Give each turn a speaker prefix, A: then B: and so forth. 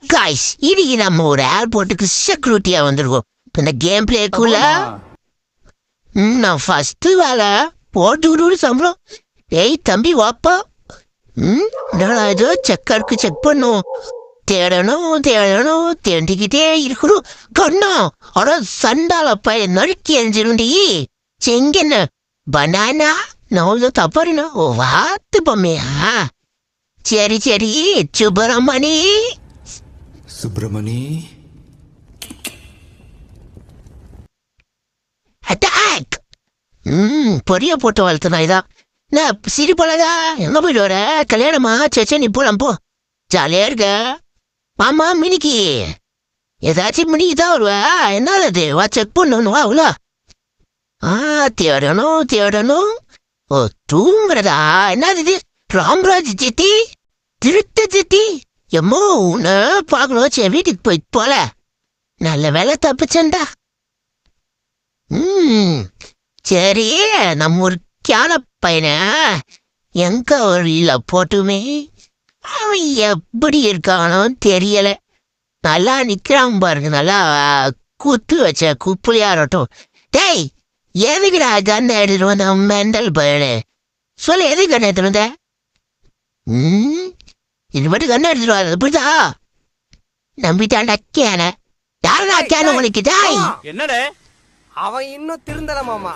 A: Guys இன்னைக்கு நம்ம ஒரு ஏர்போர்ட்டுக்கு செக்யூரிட்டியா வந்திருக்கோம். இப்ப இந்த கேம் பிளேக்குள்ள நான் ஃபர்ஸ்ட் வேலை போட்டு சம்பளம். ஏய் தம்பி வாப்பா. நான் ஏதோ செக்கருக்கு செக் பண்ணும். தேடணும் தேண்டிக்கிட்டே இருக்கணும். கண்ணா அட சண்டால பையன் நறுக்கி எஞ்சிருண்டி. செங்கென்ன பனானா நான் தப்பறினா ஓ வாத்து பொம்மையா? சரி சுப்பிரமணி அட்டாக். பொரிய போட்டு வளர்த்தனா இதான். நான் சிரி போலதா எங்க போயிட்டு வர? கல்யாணமா? சே நீ போலாம் போ, ஜாலியா இருக்க. ஆமா மினிக்கு ஏதாச்சும் மினிக்குதான் வருவா. என்னது வா செக் பண்ணணும் வா உள்ள. தேடணும். ஓ தூங்குறதா? என்னது இது? ராம்ராஜ் சித்தி திருத்த சித்தி எம்மோ உன்னை பார்க்கணும். சரி வீட்டுக்கு போயிட்டு போல. நல்ல வேலை தப்பிச்சண்டா. சரி நம்ம ஒரு கியான பையனை எங்க ஒரு போட்டுமே. அவன் எப்படி இருக்கானோ தெரியல. நல்லா நிக்கிறான் பாருங்க. நல்லா குத்து வச்ச குப்புளியாரட்டும். டேய் எதுக்குடா கண்ணை எடுத்துட்டு வந்த மெண்டல் பையனு? சொல்லு எது கண்ணை எடுத்துட்டு வந்த? இது மட்டும் கண்ணை எடுத்துட்டு வர எப்படிதா நம்பிட்டான்டா கேன. யாருடா கேன உங்களுக்கு? டாய்
B: என்னடே அவன் இன்னும் திருந்தல மாமா.